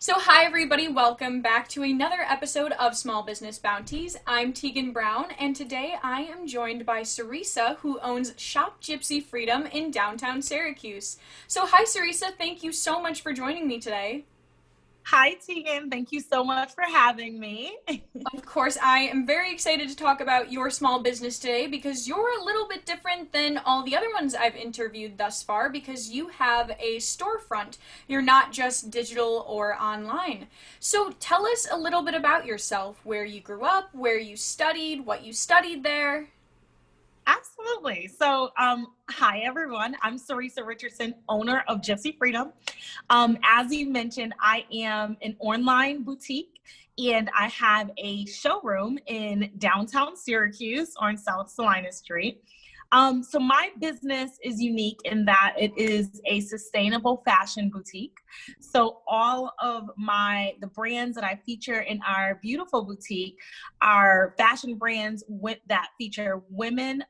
So, hi everybody, welcome back to another episode of Small Business Bounties. I'm Teagan Brown, and today I am joined by Caeresa, who owns Shopgypsyfreedom in downtown Syracuse. So, hi Caeresa, thank you so much for joining me today. Hi, Teagan. Thank you so much for having me. Of course, I am very excited to talk about your small business today because you're a little bit different than all the other ones I've interviewed thus far because you have a storefront. You're not just digital or online. So tell us a little bit about yourself, where you grew up, where you studied, what you studied there. Absolutely. So, hi, everyone. I'm Caeresa Richardson, owner of Gypsy Freedom. As you mentioned, I am an online boutique and I have a showroom in downtown Syracuse on South Salina Street. So my business is unique in that it is a sustainable fashion boutique. So all of the brands that I feature in our beautiful boutique are fashion brands that feature women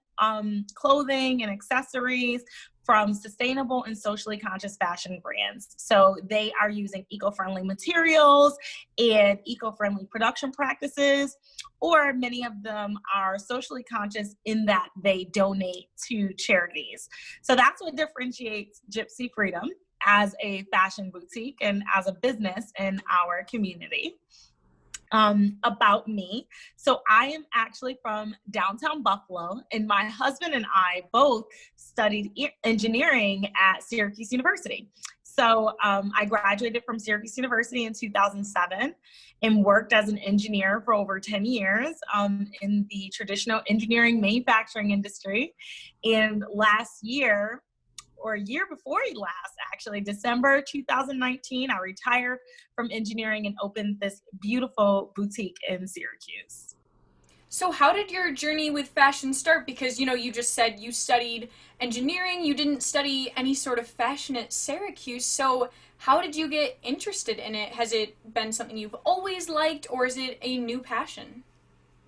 clothing and accessories from sustainable and socially conscious fashion brands. So they are using eco-friendly materials and eco-friendly production practices, or many of them are socially conscious in that they donate to charities. So that's what differentiates Gypsy Freedom as a fashion boutique and as a business in our community. About me. So I am actually from downtown Buffalo, and my husband and I both studied engineering at Syracuse University. So I graduated from Syracuse University in 2007 and worked as an engineer for over 10 years in the traditional engineering manufacturing industry. And last year, or a year before last, actually, December 2019, I retired from engineering and opened this beautiful boutique in Syracuse. So, how did your journey with fashion start? Because, you just said you studied engineering, you didn't study any sort of fashion at Syracuse. So, how did you get interested in it? Has it been something you've always liked, or is it a new passion?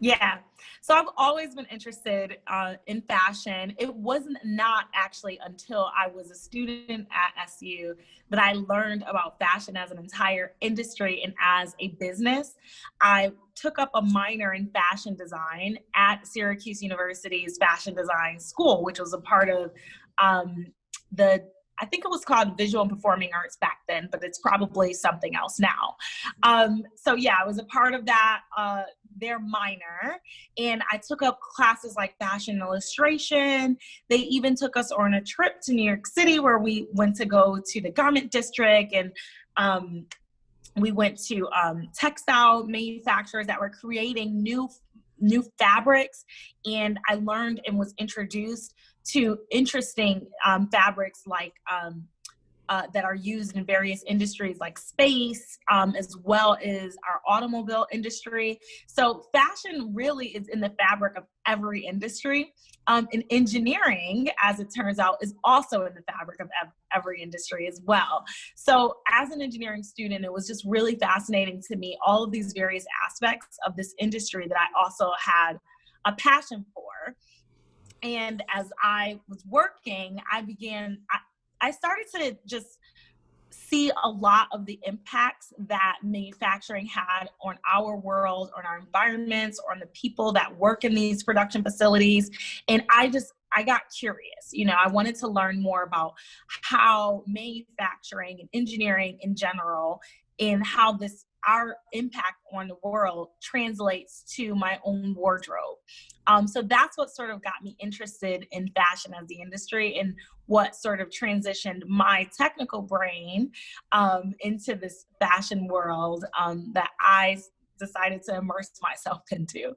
Yeah. So I've always been interested in fashion. It wasn't not actually until I was a student at SU that I learned about fashion as an entire industry and as a business. I took up a minor in fashion design at Syracuse University's fashion design school, which was a part of the I think it was called Visual and Performing Arts back then, but it's probably something else now. So yeah, I was a part of that, their minor, and I took up classes like fashion illustration. They even took us on a trip to New York City where we went to go to the garment district, and we went to textile manufacturers that were creating new fabrics, and I learned and was introduced to interesting fabrics like that are used in various industries like space, as well as our automobile industry. So fashion really is in the fabric of every industry. And engineering, as it turns out, is also in the fabric of every industry as well. So as an engineering student, it was just really fascinating to me, all of these various aspects of this industry that I also had a passion for. And as I was working, I started to just see a lot of the impacts that manufacturing had on our world, on our environments, on the people that work in these production facilities. And I got curious. I wanted to learn more about how manufacturing and engineering in general, and how our impact on the world translates to my own wardrobe. So that's what sort of got me interested in fashion as the industry, and what sort of transitioned my technical brain into this fashion world that I decided to immerse myself into.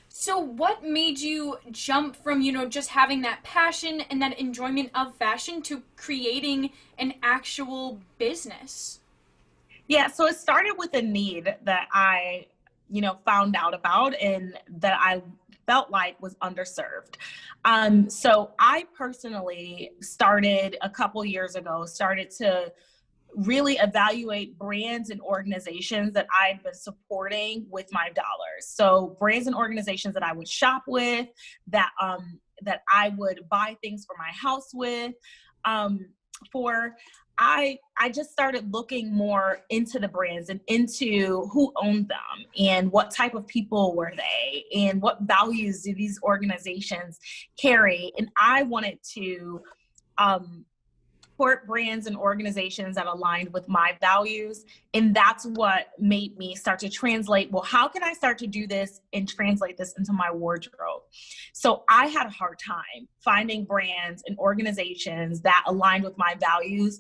So, what made you jump from, just having that passion and that enjoyment of fashion to creating an actual business? Yeah, so it started with a need that I, found out about and that I felt like was underserved. So I personally started a couple years ago, started to really evaluate brands and organizations that I'd been supporting with my dollars. So brands and organizations that I would shop with, that I would buy things for my house with, for I just started looking more into the brands and into who owned them and what type of people were they and what values do these organizations carry. And I wanted to support brands and organizations that aligned with my values. And that's what made me start to translate, well, how can I start to do this and translate this into my wardrobe? So I had a hard time finding brands and organizations that aligned with my values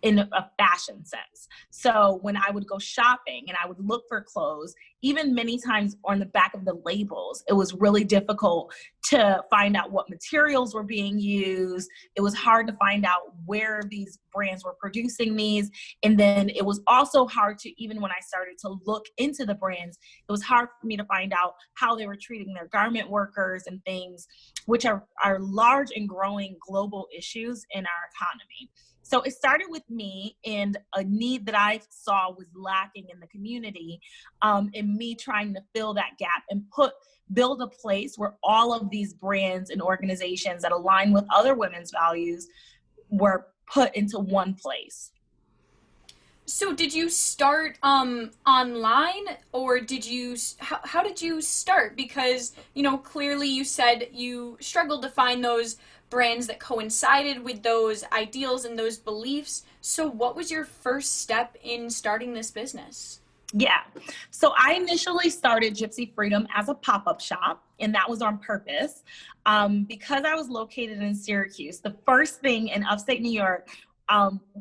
in a fashion sense. So when I would go shopping and I would look for clothes, even many times on the back of the labels, it was really difficult to find out what materials were being used. It was hard to find out where these brands were producing these. And then it was also hard to, even when I started to look into the brands, it was hard for me to find out how they were treating their garment workers and things, which are large and growing global issues in our economy. So it started with me and a need that I saw was lacking in the community, and me trying to fill that gap and build a place where all of these brands and organizations that align with other women's values were put into one place. So did you start online, or how did you start? Because, clearly you said you struggled to find those brands that coincided with those ideals and those beliefs. So what was your first step in starting this business? Yeah. So I initially started Gypsyfreedom as a pop-up shop, and that was on purpose. Because I was located in Syracuse, the first thing in upstate New York,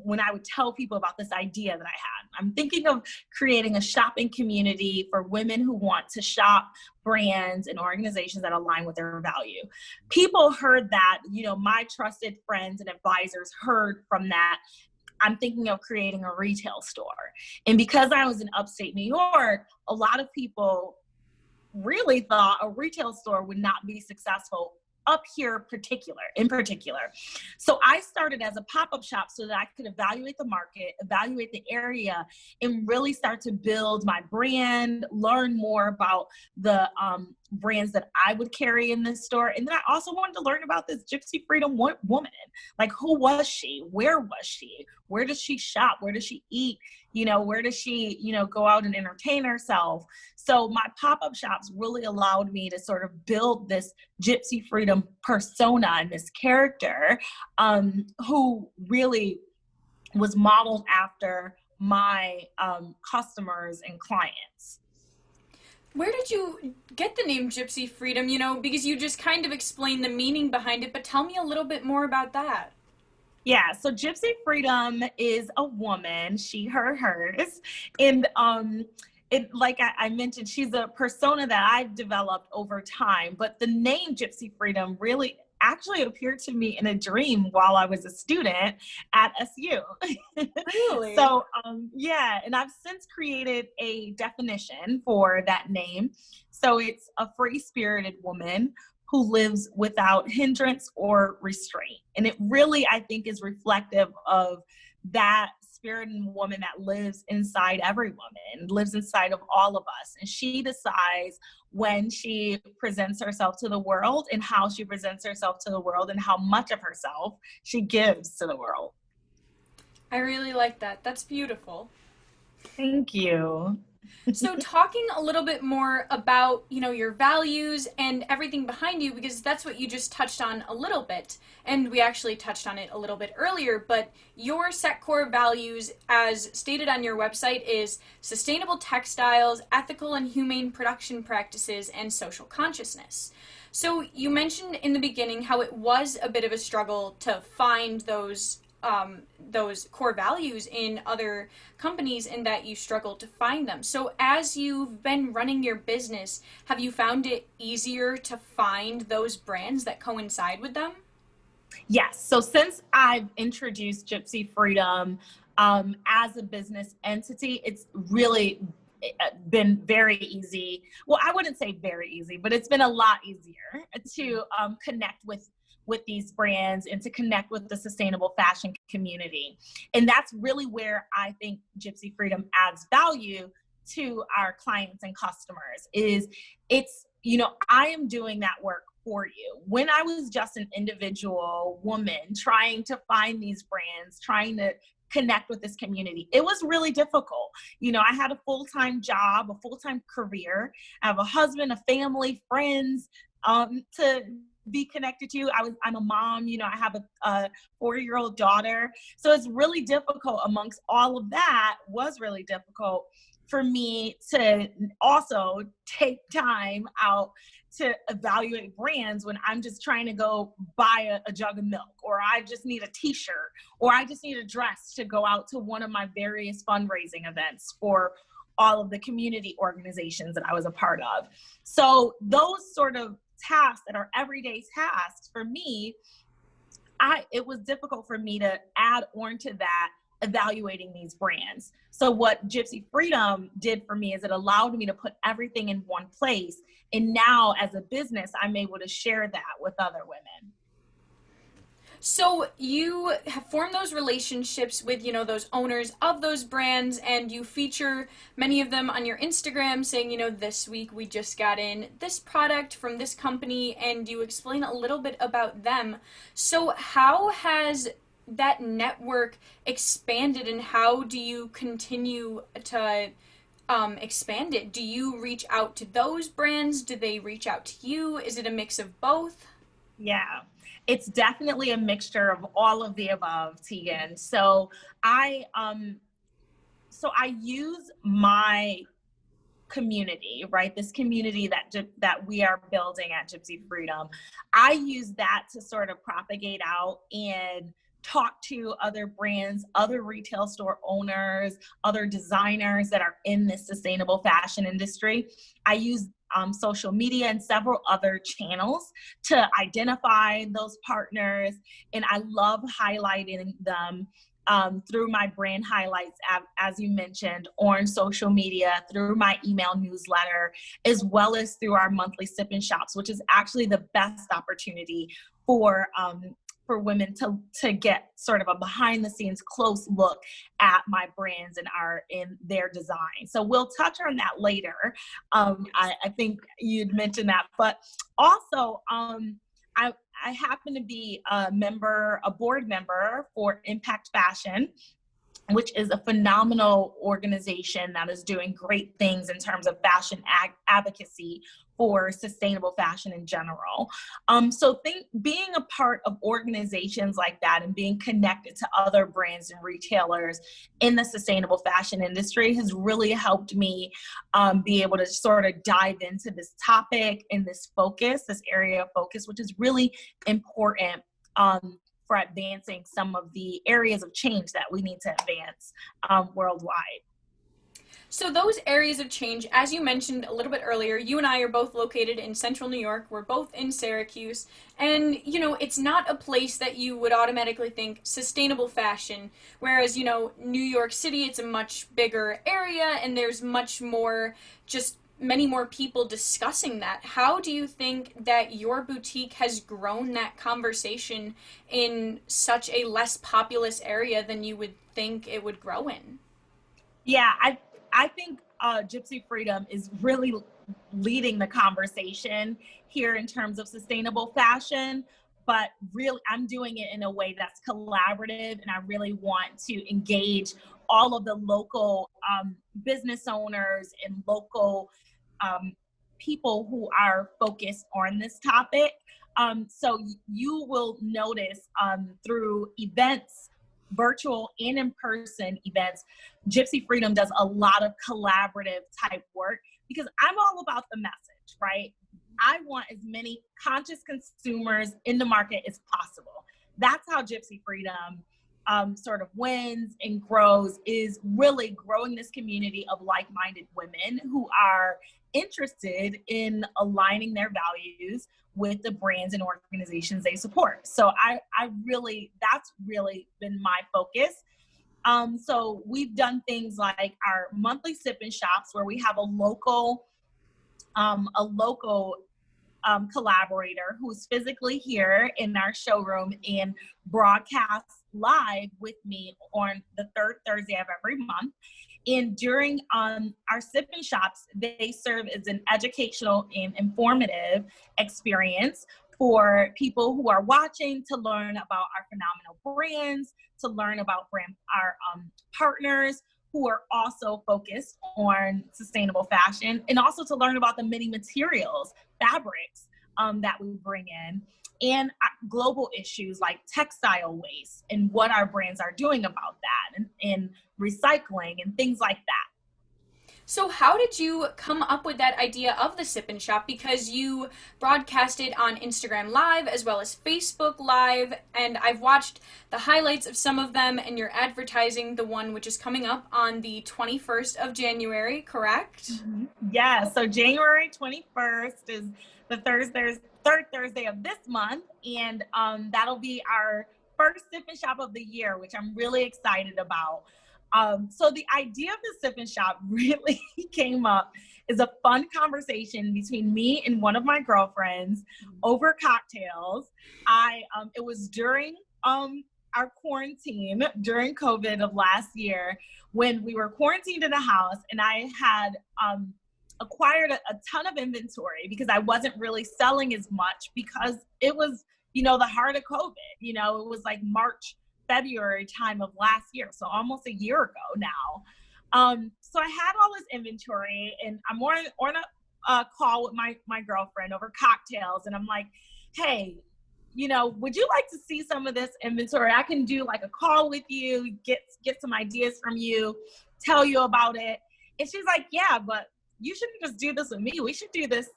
when I would tell people about this idea that I had, I'm thinking of creating a shopping community for women who want to shop brands and organizations that align with their value. People heard that, my trusted friends and advisors heard from that. I'm thinking of creating a retail store. And because I was in upstate New York, a lot of people really thought a retail store would not be successful up here in particular. So I started as a pop-up shop so that I could evaluate the market, evaluate the area, and really start to build my brand, learn more about the brands that I would carry in this store. And then I also wanted to learn about this Gypsyfreedom woman. Like, who was she? Where was she? Where does she shop? Where does she eat? Where does she, go out and entertain herself? So my pop-up shops really allowed me to sort of build this Gypsyfreedom persona and this character who really was modeled after my customers and clients. Where did you get the name Gypsyfreedom? Because you just kind of explained the meaning behind it, but tell me a little bit more about that. Yeah, so Gypsyfreedom is a woman, she, her, hers. And like I mentioned, she's a persona that I've developed over time. But the name Gypsyfreedom really actually appeared to me in a dream while I was a student at SU. Really? So, yeah, and I've since created a definition for that name. So it's a free-spirited woman who lives without hindrance or restraint. And it really, I think, is reflective of that spirit in woman that lives inside every woman, lives inside of all of us. And she decides when she presents herself to the world and how she presents herself to the world and how much of herself she gives to the world. I really like that. That's beautiful. Thank you. So talking a little bit more about, your values and everything behind you, because that's what you just touched on a little bit, and we actually touched on it a little bit earlier, but your set core values, as stated on your website, is sustainable textiles, ethical and humane production practices, and social consciousness. So you mentioned in the beginning how it was a bit of a struggle to find those core values in other companies and that you struggle to find them. So as you've been running your business, have you found it easier to find those brands that coincide with them? Yes. So since I've introduced Gypsyfreedom as a business entity, it's really been very easy. Well, I wouldn't say very easy, but it's been a lot easier to connect with these brands and to connect with the sustainable fashion community. And that's really where I think Gypsyfreedom adds value to our clients and customers. Is it's I am doing that work for you. When I was just an individual woman trying to find these brands, trying to connect with this community, it was really difficult. I had a full-time job, a full-time career. I have a husband, a family, friends to be connected to. I'm a mom, I have a 4-year-old daughter. So it's really difficult. Amongst all of that, was really difficult for me to also take time out to evaluate brands when I'm just trying to go buy a jug of milk, or I just need a t-shirt, or I just need a dress to go out to one of my various fundraising events for all of the community organizations that I was a part of. So those sort of tasks that are everyday tasks for me, it was difficult for me to add on to that, evaluating these brands. So what Gypsyfreedom did for me is it allowed me to put everything in one place. And now as a business, I'm able to share that with other women. So you have formed those relationships with, those owners of those brands, and you feature many of them on your Instagram saying, this week we just got in this product from this company, and you explain a little bit about them. So how has that network expanded, and how do you continue to expand it? Do you reach out to those brands? Do they reach out to you? Is it a mix of both? Yeah, it's definitely a mixture of all of the above, Teagan. So I use my community, right? This community that we are building at Gypsyfreedom. I use that to sort of propagate out and talk to other brands, other retail store owners, other designers that are in this sustainable fashion industry. I use social media and several other channels to identify those partners. And I love highlighting them through my brand highlights, as you mentioned, on social media, through my email newsletter, as well as through our monthly sip and shops, which is actually the best opportunity for women to get sort of a behind the scenes close look at my brands and in their design. So we'll touch on that later. I think you'd mentioned that, but also I happen to be a board member for Impact Fashion, which is a phenomenal organization that is doing great things in terms of fashion advocacy for sustainable fashion in general. So being a part of organizations like that and being connected to other brands and retailers in the sustainable fashion industry has really helped me be able to sort of dive into this topic and this area of focus, which is really important for advancing some of the areas of change that we need to advance worldwide. So those areas of change, as you mentioned a little bit earlier, you and I are both located in central New York. We're both in Syracuse. And, it's not a place that you would automatically think sustainable fashion. Whereas, New York City, it's a much bigger area and there's much more, just many more people discussing that. How do you think that your boutique has grown that conversation in such a less populous area than you would think it would grow in? Yeah, I think Gypsyfreedom is really leading the conversation here in terms of sustainable fashion, but really I'm doing it in a way that's collaborative, and I really want to engage all of the local business owners and local people who are focused on this topic. So you will notice through events, virtual and in-person events, Gypsyfreedom does a lot of collaborative type work because I'm all about the message, right? I want as many conscious consumers in the market as possible. That's how Gypsyfreedom sort of wins and grows, is really growing this community of like-minded women who are interested in aligning their values with the brands and organizations they support. So that's really been my focus. So we've done things like our monthly sip and shops where we have a local collaborator who's physically here in our showroom and broadcasts live with me on the third Thursday of every month. And during our sip and shops, they serve as an educational and informative experience for people who are watching to learn about our phenomenal brands, to learn about our partners who are also focused on sustainable fashion, and also to learn about the many materials, fabrics that we bring in, and global issues like textile waste and what our brands are doing about that, and recycling and things like that. So how did you come up with that idea of the Sip and Shop? Because you broadcast it on Instagram Live as well as Facebook Live, and I've watched the highlights of some of them, and you're advertising the one which is coming up on the 21st of January, correct? Mm-hmm. Yeah, so January 21st is the third Thursday of this month, and that'll be our first Sip and Shop of the year, which I'm really excited about. So the idea of the Sip and Shop really came up as a fun conversation between me and one of my girlfriends over cocktails. It was during our quarantine, during COVID of last year, when we were quarantined in the house, and I had acquired a ton of inventory because I wasn't really selling as much because it was, the heart of COVID. It was like March, February time of last year, so almost a year ago now. So I had all this inventory, and I'm on a call with my girlfriend over cocktails, and I'm like, hey, would you like to see some of this inventory? I can do like a call with you, get some ideas from you, tell you about it. And she's like, yeah, but you shouldn't just do this with me. We should do this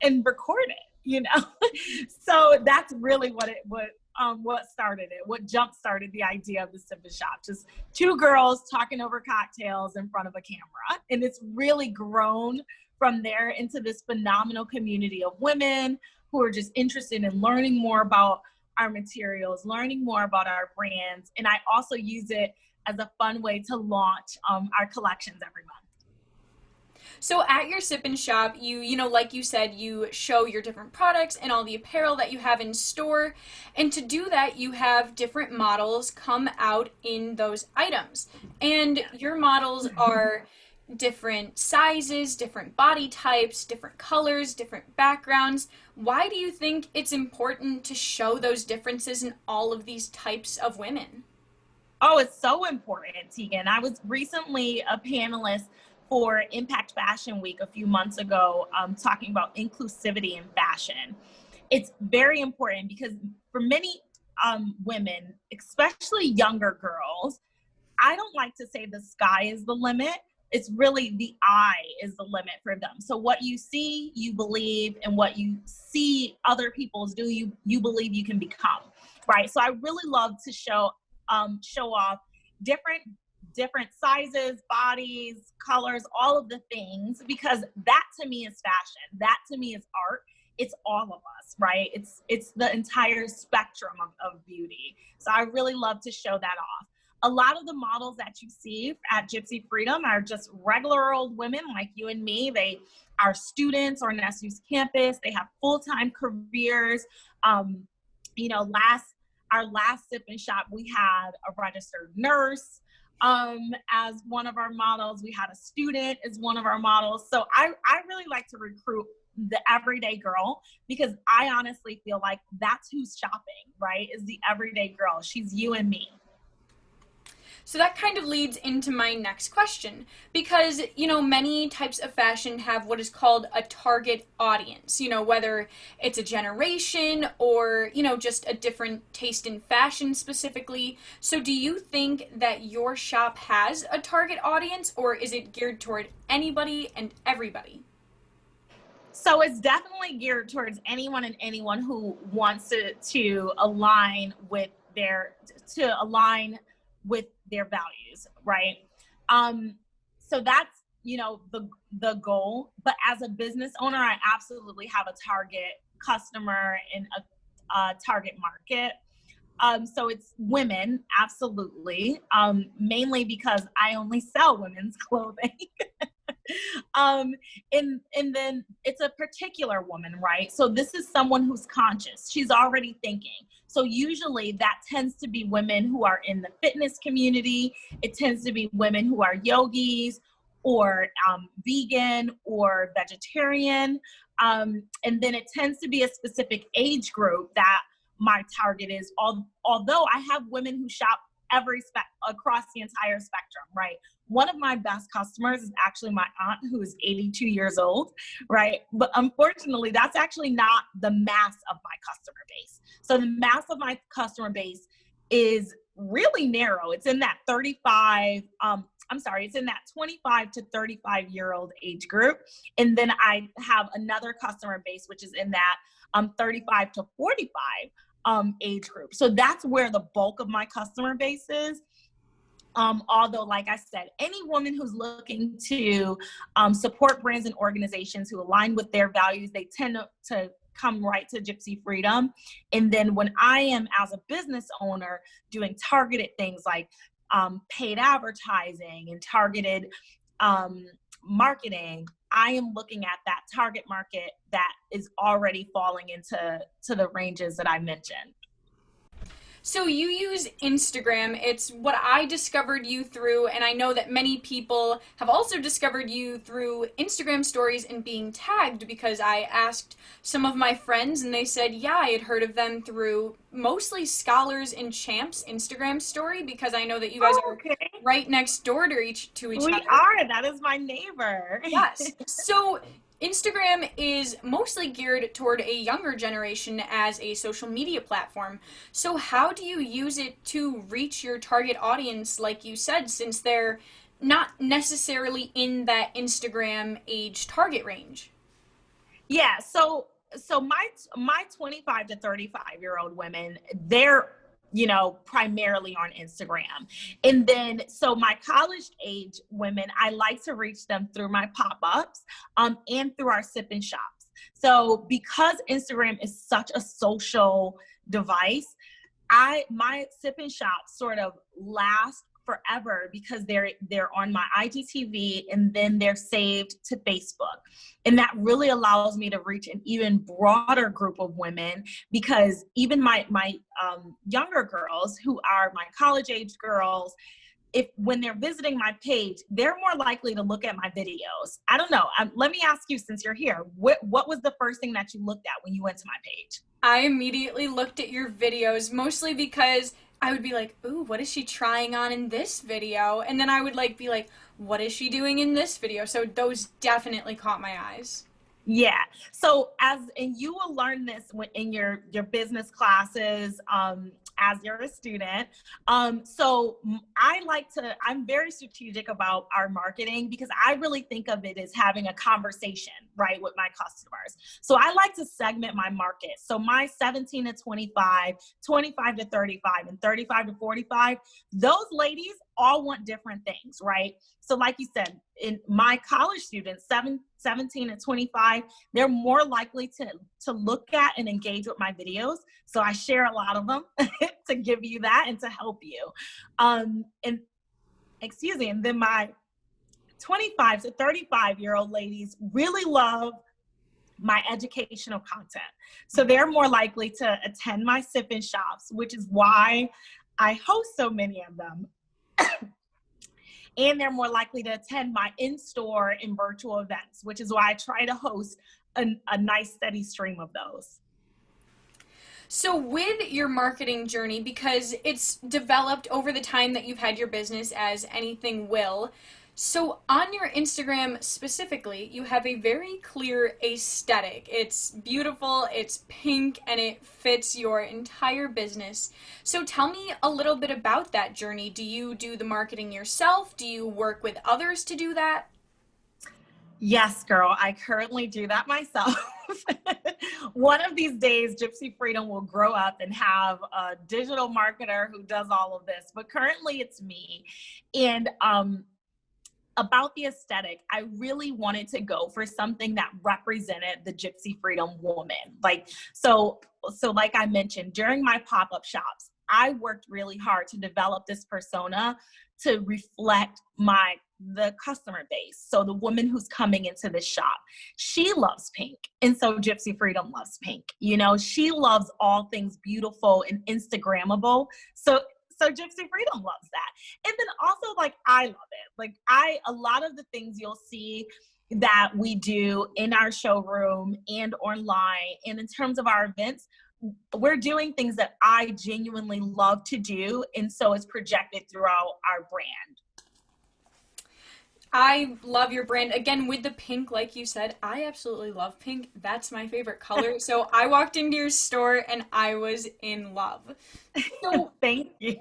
and record it, So that's really what started it, what jump-started the idea of the Sip and Shop. Just two girls talking over cocktails in front of a camera. And it's really grown from there into this phenomenal community of women who are just interested in learning more about our materials, learning more about our brands. And I also use it as a fun way to launch our collections every month. So at your Sip and Shop, like you said, you show your different products and all the apparel that you have in store. And to do that, you have different models come out in those items. And your models are different sizes, different body types, different colors, different backgrounds. Why do you think it's important to show those differences in all of these types of women? Oh, it's so important, Teagan. I was recently a panelist for Impact Fashion Week a few months ago, talking about inclusivity in fashion. It's very important because for many women, especially younger girls, I don't like to say the sky is the limit. It's really the eye is the limit for them. So what you see, you believe, and what you see other people do, you believe you can become, right? So I really love to show off different sizes, bodies, colors, all of the things, because that to me is fashion. That to me is art. It's all of us, right? It's the entire spectrum of beauty. So I really love to show that off. A lot of the models that you see at Gypsyfreedom are just regular old women like you and me. They are students on SU's campus. They have full-time careers. Our last Sip and Shop, we had a registered nurse as one of our models. We had a student as one of our models. So I really like to recruit the everyday girl, because I honestly feel like that's who's shopping, right? Is the everyday girl. She's you and me. So that kind of leads into my next question, because, many types of fashion have what is called a target audience, whether it's a generation or, just a different taste in fashion specifically. So do you think that your shop has a target audience, or is it geared toward anybody and everybody? So it's definitely geared towards anyone and anyone who wants to align with their values, right? So that's, the goal. But as a business owner, I absolutely have a target customer and a target market. So it's women, absolutely, mainly because I only sell women's clothing. And then it's a particular woman, right? So this is someone who's conscious. She's already thinking. So usually that tends to be women who are in the fitness community. It tends to be women who are yogis or vegan or vegetarian. And then it tends to be a specific age group that my target is. Although I have women who shop across the entire spectrum, right? One of my best customers is actually my aunt, who is 82 years old, right? But unfortunately, that's actually not the mass of my customer base. So the mass of my customer base is really narrow. It's in that 25 to 35-year-old age group. And then I have another customer base, which is in that 35 to 45 age group. So that's where the bulk of my customer base is. Although, like I said, any woman who's looking to support brands and organizations who align with their values, they tend to come right to Gypsy Freedom. And then when I am, as a business owner, doing targeted things like paid advertising and targeted marketing, I am looking at that target market that is already falling into the ranges that I mentioned. So you use Instagram. It's what I discovered you through, and I know that many people have also discovered you through Instagram stories and being tagged, because I asked some of my friends and they said, yeah, I had heard of them through mostly Scholars and Champs Instagram story, because I know that you guys are right next door to each other. We are. That is my neighbor. Yes. So Instagram is mostly geared toward a younger generation as a social media platform. So how do you use it to reach your target audience, like you said, since they're not necessarily in that Instagram age target range? Yeah, so my 25 to 35-year-old women, they're primarily on Instagram. And then, so my college age women, I like to reach them through my pop-ups and through our sip and shops. So because Instagram is such a social device, my sip and shops sort of last forever because they're on my IGTV and then they're saved to Facebook. And that really allows me to reach an even broader group of women, because even my younger girls, who are my college age girls, when they're visiting my page, they're more likely to look at my videos. I don't know. Let me ask you, since you're here, what was the first thing that you looked at when you went to my page? I immediately looked at your videos, mostly because I would be like, ooh, what is she trying on in this video? And then I would be like, what is she doing in this video? So those definitely caught my eyes. Yeah. So and you will learn this in your business classes, as you're a student. So I'm very strategic about our marketing, because I really think of it as having a conversation, right, with my customers. So I like to segment my market. So my 17 to 25, 25 to 35, and 35 to 45, those ladies all want different things, right? So like you said, in my college students, 17 and 25, they're more likely to look at and engage with my videos. So I share a lot of them to give you that and to help you. And then my 25 to 35-year-old ladies really love my educational content. So they're more likely to attend my sip and shops, which is why I host so many of them. And they're more likely to attend my in-store and virtual events, which is why I try to host a nice steady stream of those. So with your marketing journey, because it's developed over the time that you've had your business, as anything will, so on your Instagram specifically, you have a very clear aesthetic. It's beautiful, it's pink, and it fits your entire business. So tell me a little bit about that journey. Do you do the marketing yourself? Do you work with others to do that? Yes, girl, I currently do that myself. One of these days, Gypsy Freedom will grow up and have a digital marketer who does all of this, but currently it's me. And about the aesthetic, I really wanted to go for something that represented the Gypsy Freedom woman. So like I mentioned, during my pop-up shops, I worked really hard to develop this persona to reflect the customer base. So the woman who's coming into the shop, she loves pink. And so Gypsy Freedom loves pink. You know, she loves all things beautiful and Instagrammable. So Gypsy Freedom loves that. And then also, like, I love it. Like, a lot of the things you'll see that we do in our showroom and online, and in terms of our events, we're doing things that I genuinely love to do. And so it's projected throughout our brand. I love your brand. Again, with the pink, like you said, I absolutely love pink. That's my favorite color. So I walked into your store and I was in love. So Thank you.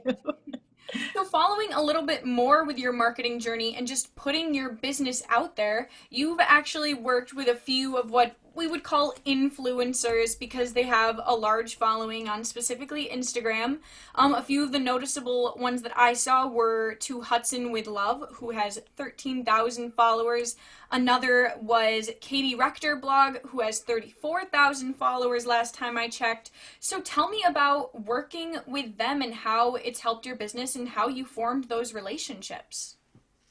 So following a little bit more with your marketing journey and just putting your business out there, you've actually worked with a few of what we would call influencers because they have a large following on specifically Instagram. A few of the noticeable ones that I saw were To Hudson with Love, who has 13,000 followers. Another was Katie Rector blog, who has 34,000 followers last time I checked. So tell me about working with them and how it's helped your business and how you formed those relationships.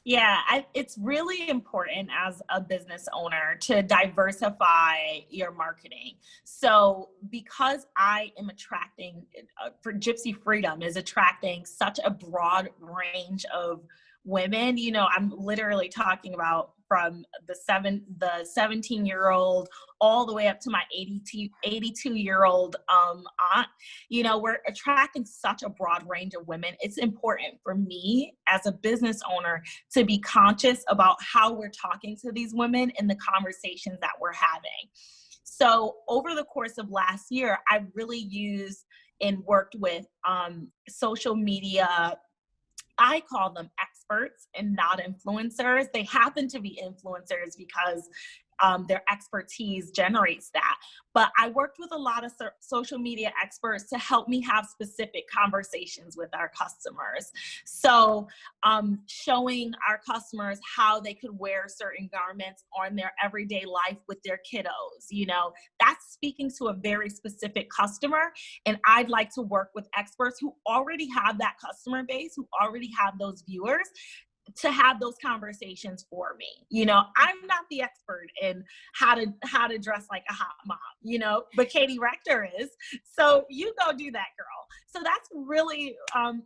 Yeah, it's really important as a business owner to diversify your marketing. So because I am attracting, for Gypsy Freedom is attracting such a broad range of women, you know, I'm literally talking about from the 17-year-old all the way up to my 82-year-old aunt. You know, we're attracting such a broad range of women. It's important for me as a business owner to be conscious about how we're talking to these women and the conversations that we're having. So over the course of last year, I really used and worked with social media. I call them experts and not influencers. They happen to be influencers because their expertise generates that. But I worked with a lot of social media experts to help me have specific conversations with our customers. So showing our customers how they could wear certain garments on their everyday life with their kiddos, you know, that's speaking to a very specific customer. And I'd like to work with experts who already have that customer base, who already have those viewers, to have those conversations for me. You know, I'm not the expert in how to dress like a hot mom, you know, but Katie Rector is. So you go do that, girl. So that's really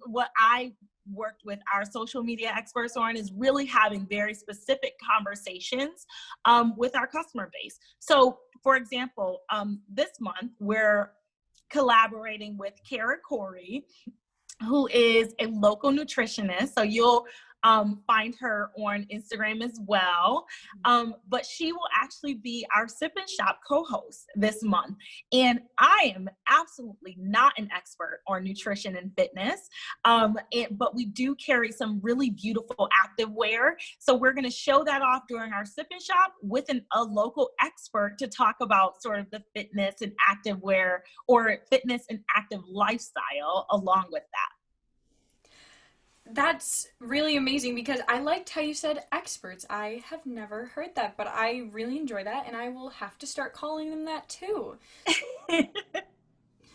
what I worked with our social media experts on, is really having very specific conversations with our customer base. So for example, this month we're collaborating with Kara Corey, who is a local nutritionist. So you'll find her on Instagram as well. But she will actually be our Sip and Shop co-host this month. And I am absolutely not an expert on nutrition and fitness, but we do carry some really beautiful active wear. So we're going to show that off during our Sip and Shop with a local expert to talk about sort of the fitness and active wear, or fitness and active lifestyle along with that. That's really amazing because I liked how you said experts. I have never heard that, but I really enjoy that, and I will have to start calling them that too.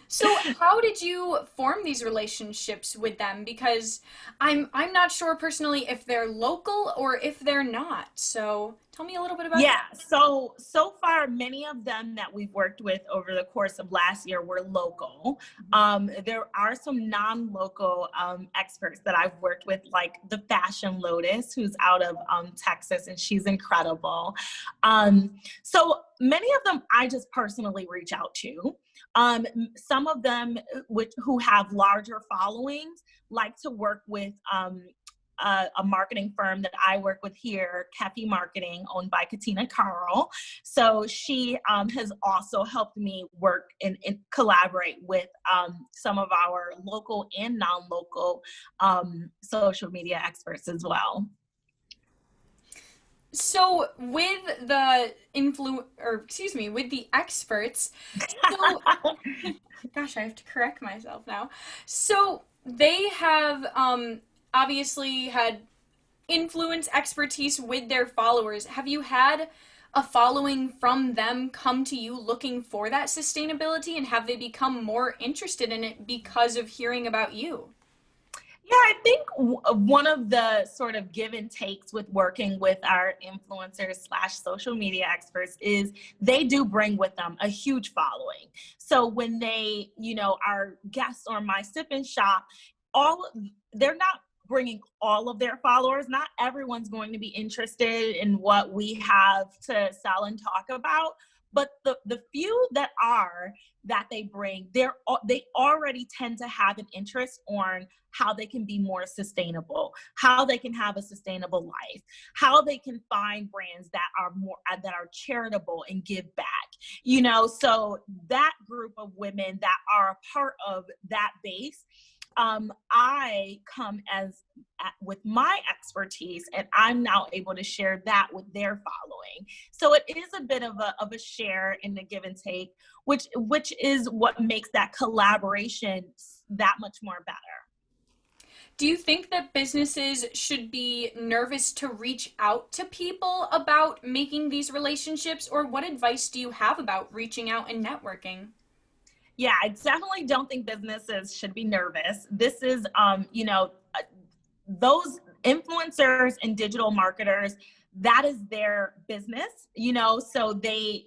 So how did you form these relationships with them? Because I'm not sure personally if they're local or if they're not. So tell me a little bit about that. So far, many of them that we've worked with over the course of last year were local. There are some non-local experts that I've worked with, like the Fashion Lotus, who's out of Texas, and she's incredible. So many of them I just personally reach out to. Some of them who have larger followings like to work with a marketing firm that I work with here, Kefi Marketing, owned by Katina Carl. So she has also helped me work and collaborate with some of our local and non-local social media experts as well. So with the with the experts, so gosh, I have to correct myself now. So they have obviously had influence expertise with their followers. Have you had a following from them come to you looking for that sustainability, and have they become more interested in it because of hearing about you? Yeah, I think one of the sort of give and takes with working with our influencers slash social media experts is they do bring with them a huge following. So when they, are guests on my sip and shop, they're not bringing all of their followers. Not everyone's going to be interested in what we have to sell and talk about, but the few that they bring, they already tend to have an interest on how they can be more sustainable, how they can have a sustainable life, how they can find brands that are charitable and give back. So that group of women that are a part of that base, I come with my expertise, and I'm now able to share that with their following. So it is a bit of a share in the give and take, which is what makes that collaboration that much more better. Do you think that businesses should be nervous to reach out to people about making these relationships, or what advice do you have about reaching out and networking? Yeah, I definitely don't think businesses should be nervous. This is, those influencers and digital marketers, that is their business, so they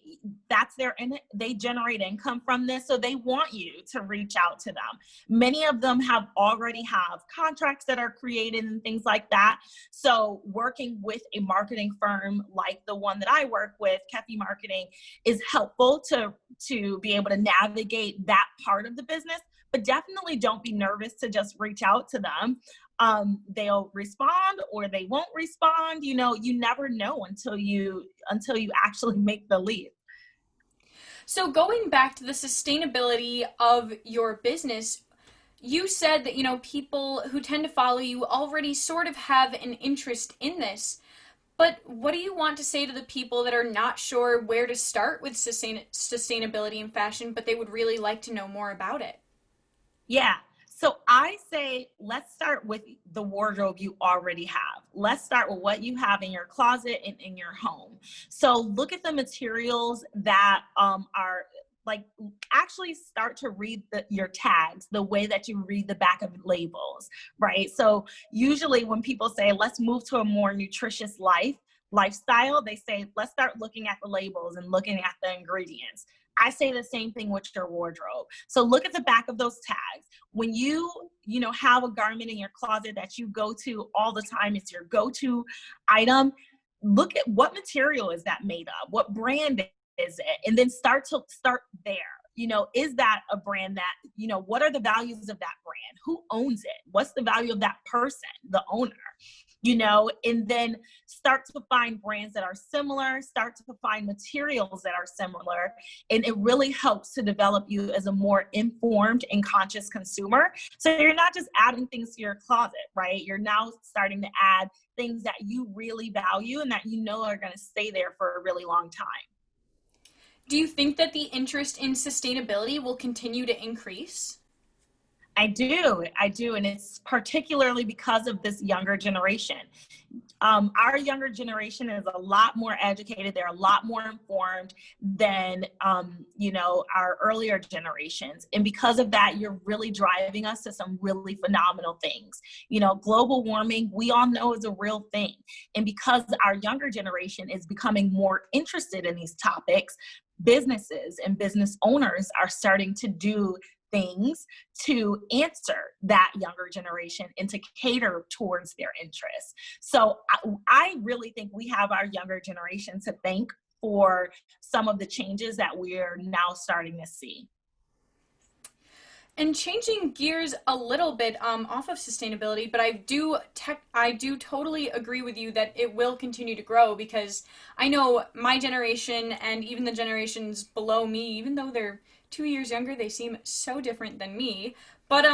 generate income from this. So they want you to reach out to them. Many of them already have contracts that are created and things like that. So working with a marketing firm like the one that I work with, Kefi Marketing, is helpful to be able to navigate that part of the business. But definitely don't be nervous to just reach out to them. They'll respond or they won't respond. You never know until you actually make the leap. So going back to the sustainability of your business, you said that, people who tend to follow you already sort of have an interest in this. But what do you want to say to the people that are not sure where to start with sustainability in fashion, but they would really like to know more about it? Yeah. So I say, let's start with the wardrobe you already have. Let's start with what you have in your closet and in your home. So look at the materials that are like, actually start to read your tags the way that you read the back of labels, right? So usually when people say, let's move to a more nutritious lifestyle, they say, let's start looking at the labels and looking at the ingredients. I say the same thing with your wardrobe. So look at the back of those tags. When you have a garment in your closet that you go to all the time, it's your go-to item, look at what material is that made of? What brand is it? And then start there. Is that a brand that, what are the values of that brand? Who owns it? What's the value of that person, the owner? And then start to find brands that are similar, start to find materials that are similar. And it really helps to develop you as a more informed and conscious consumer. So you're not just adding things to your closet, right? You're now starting to add things that you really value and that are going to stay there for a really long time. Do you think that the interest in sustainability will continue to increase? I do. And it's particularly because of this younger generation. Our younger generation is a lot more educated. They're a lot more informed than, our earlier generations. And because of that, you're really driving us to some really phenomenal things. Global warming, we all know, is a real thing. And because our younger generation is becoming more interested in these topics, businesses and business owners are starting to do things to answer that younger generation and to cater towards their interests. So I really think we have our younger generation to thank for some of the changes that we're now starting to see. And changing gears a little bit off of sustainability, but I do totally agree with you that it will continue to grow, because I know my generation and even the generations below me, even though they're 2 years younger, they seem so different than me. But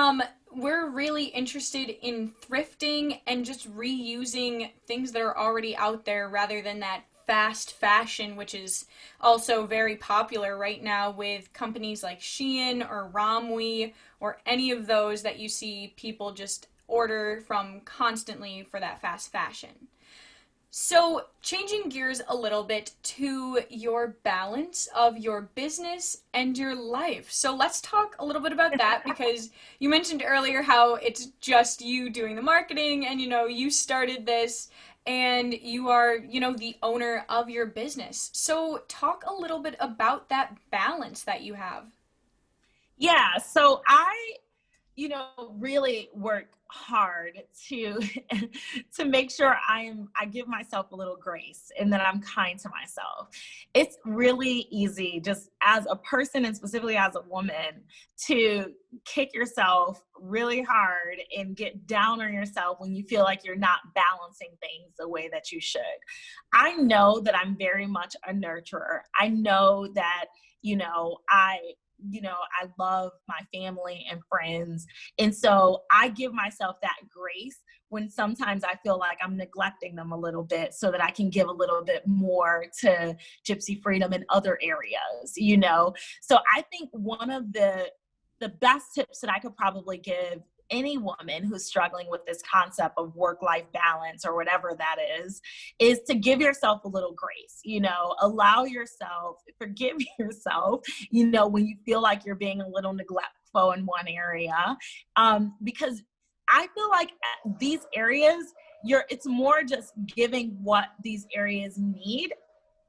we're really interested in thrifting and just reusing things that are already out there, rather than that fast fashion, which is also very popular right now with companies like Shein or Romwe or any of those that you see people just order from constantly for that fast fashion. So, changing gears a little bit to your balance of your business and your life. So, let's talk a little bit about that because you mentioned earlier how it's just you doing the marketing and you started this and you are, the owner of your business. So, talk a little bit about that balance that you have. Yeah, so I really work hard to to make sure I give myself a little grace and that I'm kind to myself. It's really easy just as a person and specifically as a woman to kick yourself really hard and get down on yourself when you feel like you're not balancing things the way that you should. I know that I'm very much a nurturer. I know that, I love my family and friends. And so I give myself that grace when sometimes I feel like I'm neglecting them a little bit so that I can give a little bit more to Gypsy Freedom in other areas. So I think one of the best tips that I could probably give any woman who's struggling with this concept of work-life balance or whatever that is to give yourself a little grace, allow yourself, forgive yourself, when you feel like you're being a little neglectful in one area. Because I feel like these areas, it's more just giving what these areas need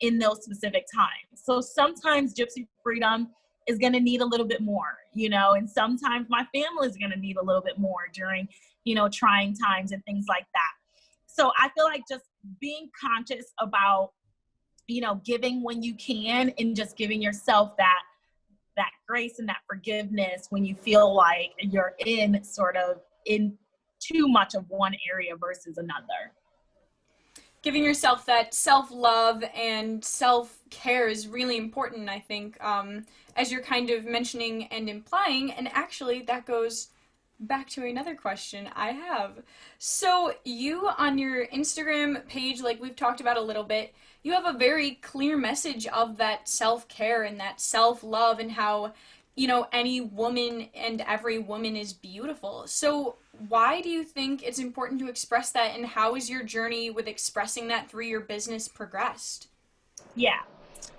in those specific times. So sometimes Gypsy Freedom is going to need a little bit more, and sometimes my family is going to need a little bit more during, trying times and things like that. So I feel like just being conscious about, giving when you can and just giving yourself that grace and that forgiveness when you feel like you're in too much of one area versus another. Giving yourself that self-love and self-care is really important, I think, as you're kind of mentioning and implying. And actually, that goes back to another question I have. So, you on your Instagram page, like we've talked about a little bit, you have a very clear message of that self-care and that self-love and how, any woman and every woman is beautiful. So, why do you think it's important to express that, and how has your journey with expressing that through your business progressed? Yeah.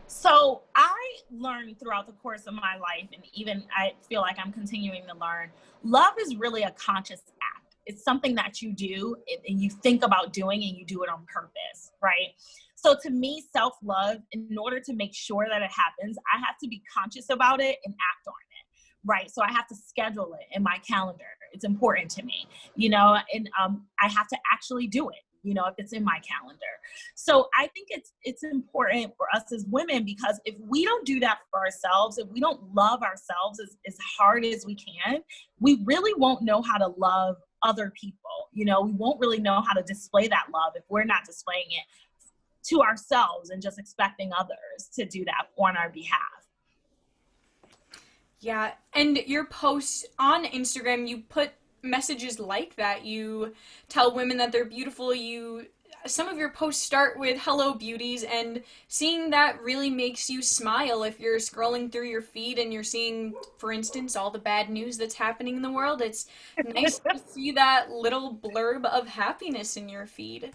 So I learned throughout the course of my life, and even I feel like I'm continuing to learn, love is really a conscious act. It's something that you do and you think about doing and you do it on purpose, right? So to me, self-love, in order to make sure that it happens, I have to be conscious about it and act on it, right? So I have to schedule it in my calendar. It's important to me, and I have to actually do it, if it's in my calendar. So I think it's important for us as women, because if we don't do that for ourselves, if we don't love ourselves as hard as we can, we really won't know how to love other people. We won't really know how to display that love if we're not displaying it to ourselves and just expecting others to do that on our behalf. Yeah, and your posts on Instagram, you put messages like that. You tell women that they're beautiful. Some of your posts start with "Hello, beauties," and seeing that really makes you smile if you're scrolling through your feed and you're seeing, for instance, all the bad news that's happening in the world. It's nice to see that little blurb of happiness in your feed.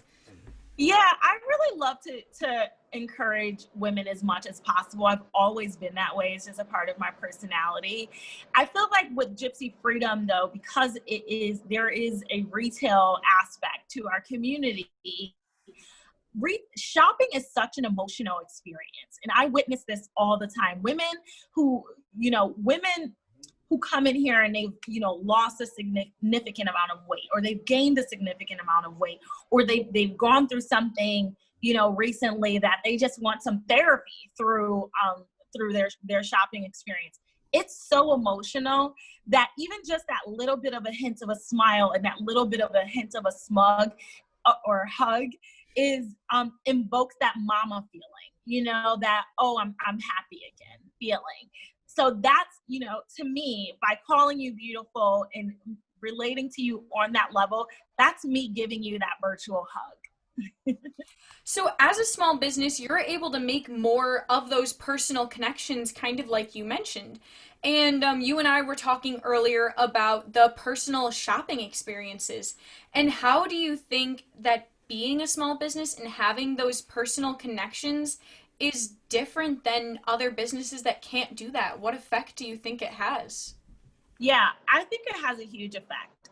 Yeah, I really love to encourage women as much as possible. I've always been that way. It's just a part of my personality. I feel like with Gypsy Freedom, though, because there is a retail aspect to our community. Shopping is such an emotional experience, and I witness this all the time. Women who come in here and they've, lost a significant amount of weight, or they've gained a significant amount of weight, or they've gone through something, recently that they just want some therapy through their shopping experience. It's so emotional that even just that little bit of a hint of a smile and that little bit of a hint of a smug or hug invokes that mama feeling, that, oh, I'm happy again feeling. So that's, to me, by calling you beautiful and relating to you on that level, that's me giving you that virtual hug. So, as a small business, you're able to make more of those personal connections, kind of like you mentioned. And you and I were talking earlier about the personal shopping experiences. And how do you think that being a small business and having those personal connections is different than other businesses that can't do that? What effect do you think it has? Yeah, I think it has a huge effect.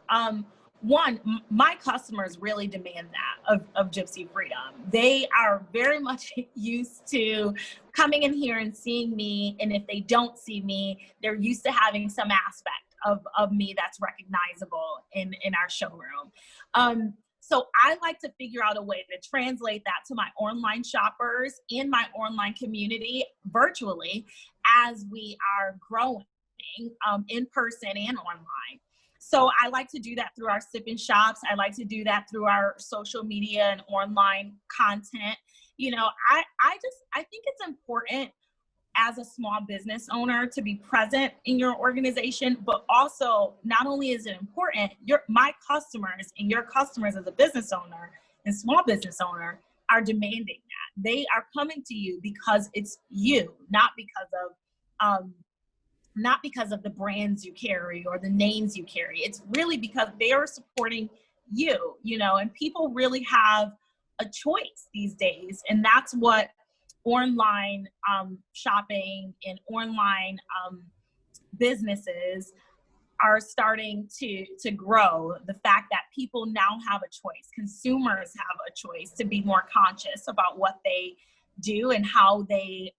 One, my customers really demand that of Gypsy Freedom. They are very much used to coming in here and seeing me. And if they don't see me, they're used to having some aspect of me that's recognizable in our showroom. So I like to figure out a way to translate that to my online shoppers and my online community virtually as we are growing in person and online. So I like to do that through our sip and shops. I like to do that through our social media and online content. You know, I think it's important as a small business owner to be present in your organization, but also not only is it important, my customers and your customers as a business owner and small business owner are demanding that. They are coming to you because it's you, not because of the brands you carry or the names you carry. It's really because they are supporting you, and people really have a choice these days. And that's what online shopping and online businesses are starting to grow. The fact that people now have a choice, consumers have a choice to be more conscious about what they do and how they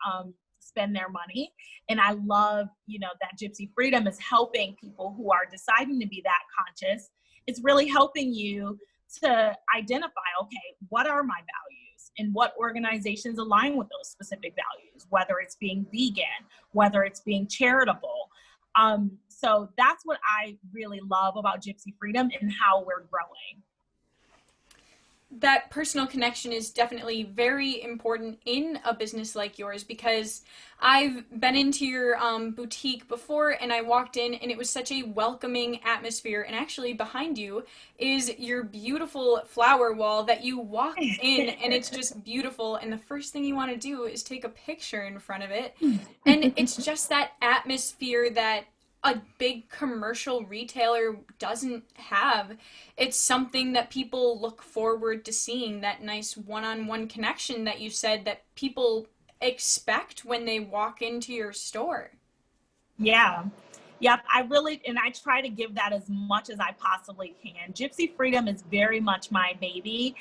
spend their money. And I love, that Gypsy Freedom is helping people who are deciding to be that conscious. It's really helping you to identify, okay, what are my values and what organizations align with those specific values, whether it's being vegan, whether it's being charitable. So that's what I really love about Gypsy Freedom and how we're growing. That personal connection is definitely very important in a business like yours, because I've been into your boutique before, and I walked in and it was such a welcoming atmosphere. And actually behind you is your beautiful flower wall that you walk in and it's just beautiful. And the first thing you want to do is take a picture in front of it. And it's just that atmosphere that a big commercial retailer doesn't have. It's something that people look forward to seeing, that nice one-on-one connection that you said that people expect when they walk into your store. Yeah. Yep. I try to give that as much as I possibly can. Gypsy Freedom is very much my baby,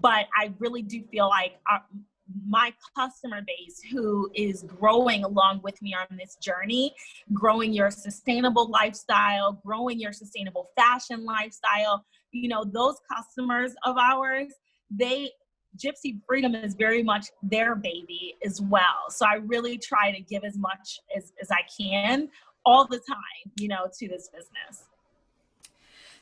but I really do feel like my customer base who is growing along with me on this journey, growing your sustainable lifestyle, growing your sustainable fashion lifestyle, those customers of ours, Gypsy Freedom is very much their baby as well. So I really try to give as much as I can all the time, to this business.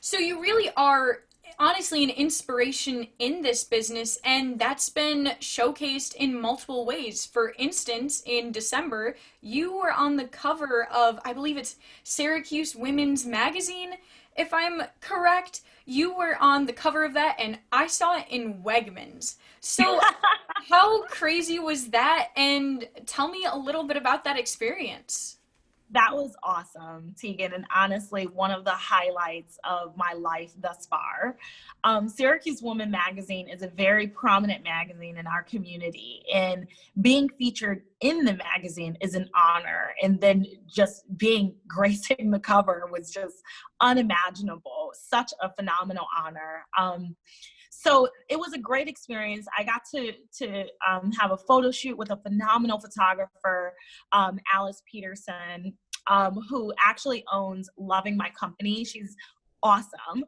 So you really are honestly an inspiration in this business, and that's been showcased in multiple ways. For instance, in December, you were on the cover of, I believe it's Syracuse Women's Magazine, if I'm correct. You were on the cover of that, and I saw it in Wegmans. So how crazy was that? And tell me a little bit about that experience. That was awesome, Teagan, and honestly, one of the highlights of my life thus far. Syracuse Woman Magazine is a very prominent magazine in our community, and being featured in the magazine is an honor. And then just being gracing the cover was just unimaginable. Such a phenomenal honor. So it was a great experience. I got to have a photo shoot with a phenomenal photographer, Alice Peterson, who actually owns Loving My Company. She's awesome.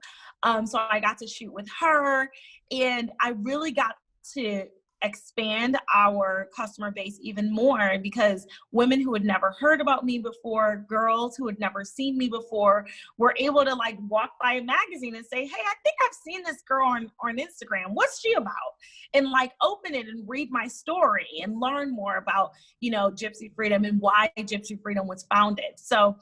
So I got to shoot with her, and I really got to expand our customer base even more, because women who had never heard about me before, girls who had never seen me before, were able to walk by a magazine and say, hey, I think I've seen this girl on Instagram. What's she about? And open it and read my story and learn more about, Gypsy Freedom and why Gypsy Freedom was founded. So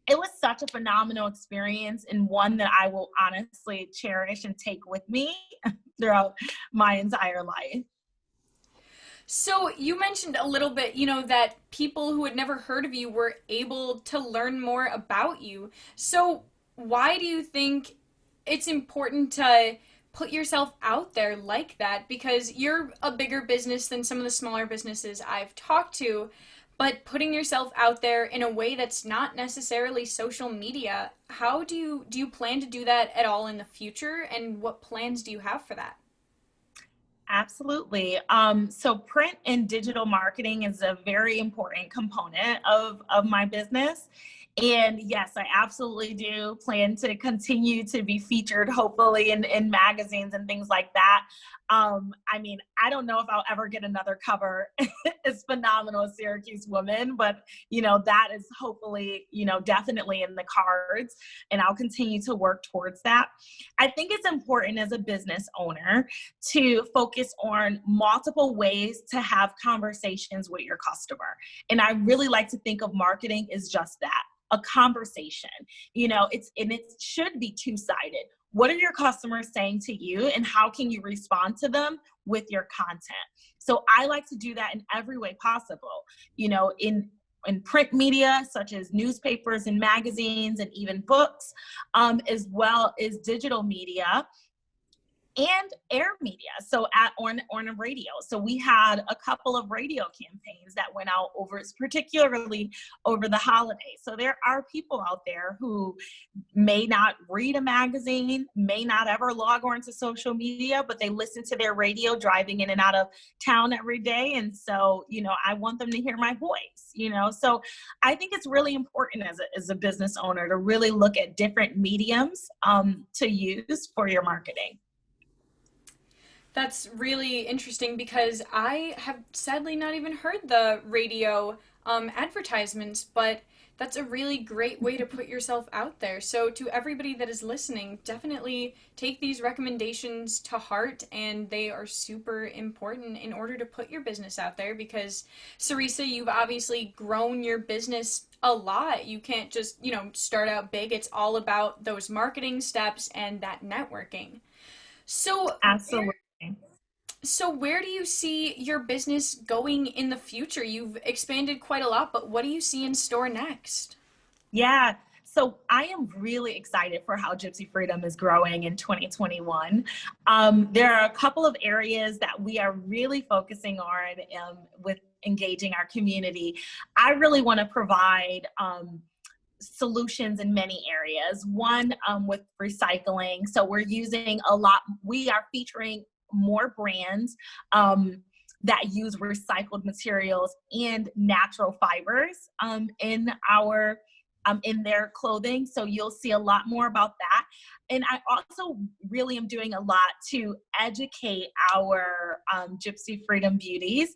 it was such a phenomenal experience, and one that I will honestly cherish and take with me throughout my entire life. So you mentioned a little bit, that people who had never heard of you were able to learn more about you. So why do you think it's important to put yourself out there like that? Because you're a bigger business than some of the smaller businesses I've talked to, but putting yourself out there in a way that's not necessarily social media, how do you plan to do that at all in the future, and what plans do you have for that? Absolutely. So print and digital marketing is a very important component of my business. And yes, I absolutely do plan to continue to be featured, hopefully in magazines and things like that. I mean, I don't know if I'll ever get another cover as phenomenal as Syracuse Woman, but that is hopefully, definitely in the cards, and I'll continue to work towards that. I think it's important as a business owner to focus on multiple ways to have conversations with your customer. And I really like to think of marketing as just that, a conversation. It should be two-sided. What are your customers saying to you, and how can you respond to them with your content? So I like to do that in every way possible, in print media, such as newspapers and magazines and even books, as well as digital media and air media, so on a radio. So we had a couple of radio campaigns that went out particularly over the holidays. So there are people out there who may not read a magazine, may not ever log on to social media, but they listen to their radio driving in and out of town every day. And so, I want them to hear my voice, So I think it's really important as a business owner to really look at different mediums to use for your marketing. That's really interesting because I have sadly not even heard the radio advertisements, but that's a really great way to put yourself out there. So, to everybody that is listening, definitely take these recommendations to heart, and they are super important in order to put your business out there because, Caeresa, you've obviously grown your business a lot. You can't just, start out big. It's all about those marketing steps and that networking. So, Absolutely. where do you see your business going in the future? You've expanded quite a lot, but what do you see in store next? Yeah. So I am really excited for how Gypsyfreedom is growing in 2021. There are a couple of areas that we are really focusing on with engaging our community. I really want to provide solutions in many areas. One, with recycling. So we are featuring more brands that use recycled materials and natural fibers in their clothing. So you'll see a lot more about that. And I also really am doing a lot to educate our Gypsyfreedom beauties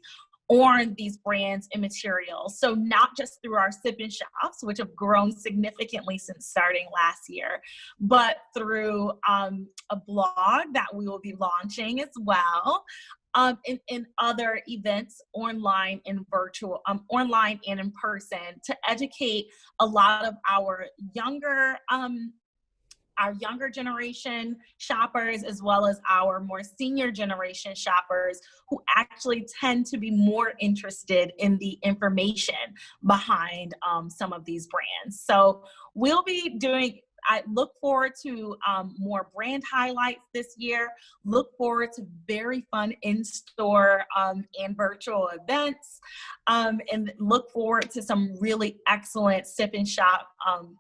on these brands and materials. So not just through our sip-in shops, which have grown significantly since starting last year, but through a blog that we will be launching as well, in other events online and virtual, online and in person, to educate a lot of our younger generation shoppers, as well as our more senior generation shoppers, who actually tend to be more interested in the information behind some of these brands. So I look forward to more brand highlights this year. Look forward to very fun in-store and virtual events, and look forward to some really excellent sip and shop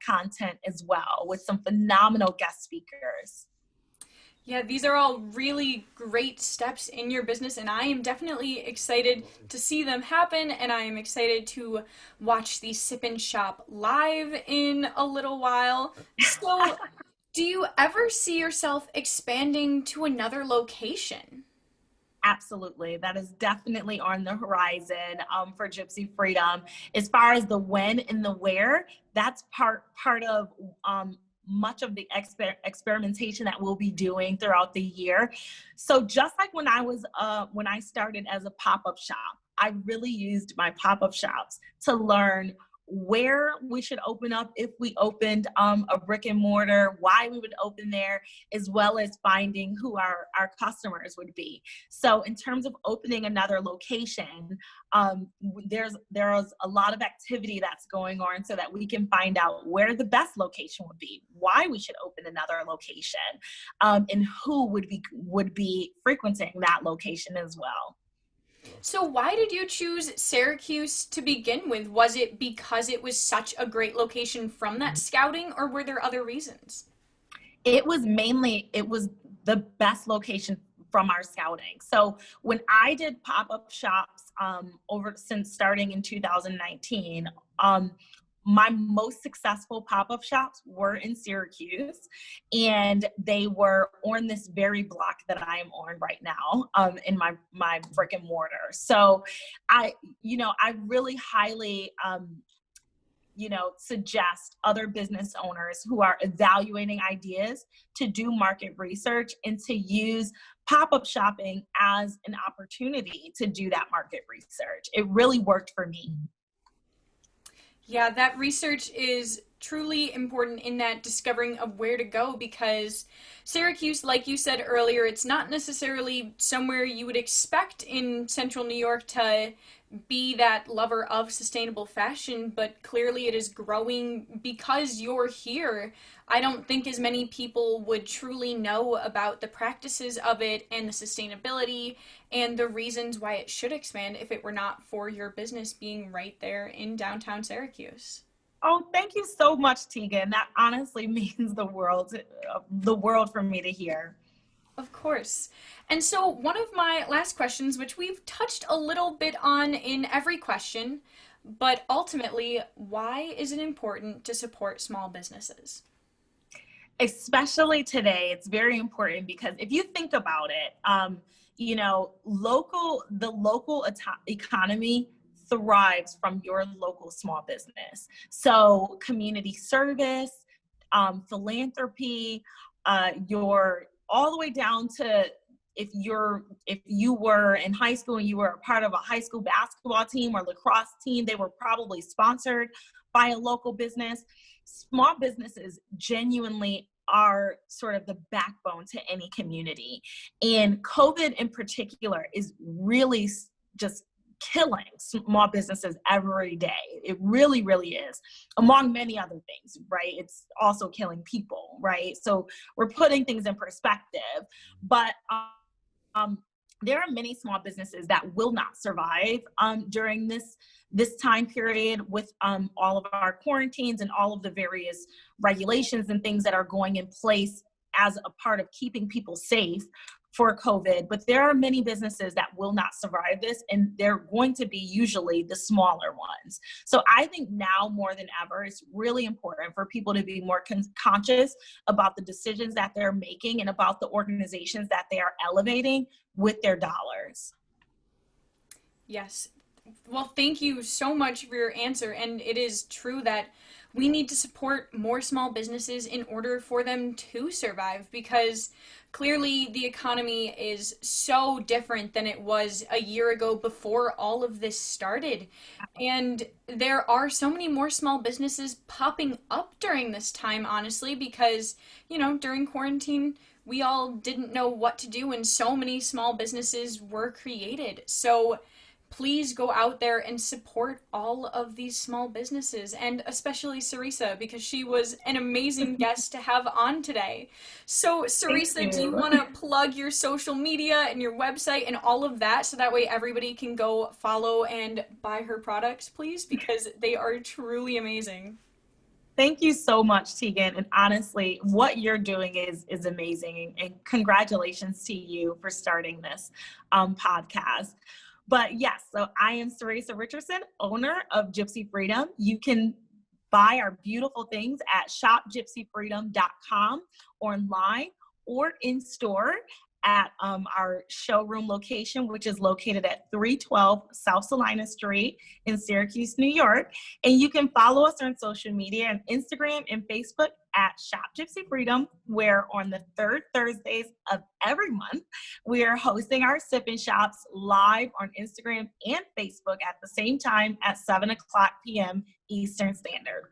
content as well, with some phenomenal guest speakers. Yeah, these are all really great steps in your business, and I am definitely excited to see them happen, and I am excited to watch the Sip and Shop live in a little while. So, do you ever see yourself expanding to another location? Absolutely. That is definitely on the horizon for Gypsyfreedom. As far as the when and the where, that's part of much of the experimentation that we'll be doing throughout the year. So just like when I started as a pop-up shop, I really used my pop-up shops to learn where we should open up if we opened a brick and mortar, why we would open there, as well as finding who our customers would be. So in terms of opening another location, there's a lot of activity that's going on so that we can find out where the best location would be, why we should open another location, and who would be frequenting that location as well. So why did you choose Syracuse to begin with? Was it because it was such a great location from that scouting, or were there other reasons? It was the best location from our scouting. So when I did pop-up shops since starting in 2019, my most successful pop-up shops were in Syracuse, and they were on this very block that I am on right now, in my brick and mortar. So I really highly, suggest other business owners who are evaluating ideas to do market research and to use pop-up shopping as an opportunity to do that market research. It really worked for me. Yeah, that research is truly important in that discovering of where to go, because Syracuse, like you said earlier, it's not necessarily somewhere you would expect in central New York to be that lover of sustainable fashion, but clearly it is growing because you're here. I don't think as many people would truly know about the practices of it and the sustainability and the reasons why it should expand if it were not for your business being right there in downtown Syracuse. Oh, thank you so much, Teagan. That honestly means the world for me to hear. Of course. And so one of my last questions, which we've touched a little bit on in every question, but ultimately, why is it important to support small businesses? Especially today, it's very important because if you think about it, the local economy thrives from your local small business. So community service, philanthropy, your all the way down to if you were in high school and you were a part of a high school basketball team or lacrosse team, they were probably sponsored by a local business. Small businesses genuinely are sort of the backbone to any community. And COVID in particular is really just killing small businesses every day. It really, really is, among many other things, right? It's also killing people, right? So we're putting things in perspective, but there are many small businesses that will not survive during this time period with all of our quarantines and all of the various regulations and things that are going in place as a part of keeping people safe for COVID. But there are many businesses that will not survive this, and they're going to be usually the smaller ones. So I think now more than ever, it's really important for people to be more conscious about the decisions that they're making and about the organizations that they are elevating with their dollars. Yes. Well, thank you so much for your answer. And it is true that we need to support more small businesses in order for them to survive, because clearly the economy is so different than it was a year ago before all of this started. And there are so many more small businesses popping up during this time, honestly, because, during quarantine, we all didn't know what to do and so many small businesses were created. So please go out there and support all of these small businesses, and especially Caeresa, because she was an amazing guest to have on today. So Caeresa, do you want to plug your social media and your website and all of that so that way everybody can go follow and buy her products, please? Because they are truly amazing. Thank you so much, Teagan. And honestly, what you're doing is amazing. And congratulations to you for starting this podcast. But yes, so I am Caeresa Richardson, owner of Gypsyfreedom. You can buy our beautiful things at shopgypsyfreedom.com online or in store at our showroom location, which is located at 312 South Salina Street in Syracuse, New York. And you can follow us on social media and Instagram and Facebook at Shopgypsyfreedom, where on the third Thursdays of every month, we are hosting our sip and shops live on Instagram and Facebook at the same time at 7 o'clock p.m. Eastern Standard.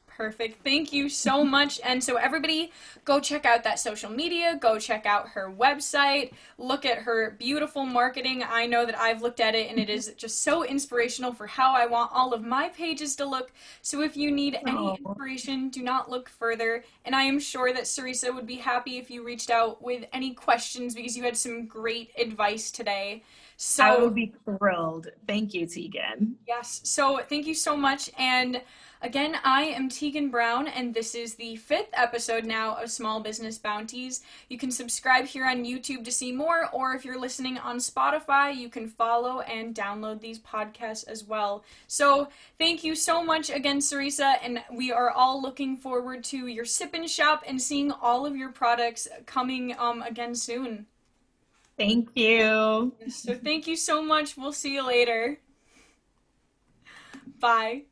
Perfect. Thank you so much. And so everybody go check out that social media, go check out her website, look at her beautiful marketing. I know that I've looked at it and it is just so inspirational for how I want all of my pages to look. So if you need any inspiration, do not look further. And I am sure that Caeresa would be happy if you reached out with any questions because you had some great advice today. So I would be thrilled. Thank you, Teagan. Yes. So thank you so much. And again, I am Teagan Brown, and this is the 5th episode now of Small Business Bounties. You can subscribe here on YouTube to see more, or if you're listening on Spotify, you can follow and download these podcasts as well. So thank you so much again, Caeresa, and we are all looking forward to your sip and shop and seeing all of your products coming again soon. Thank you. So thank you so much. We'll see you later. Bye.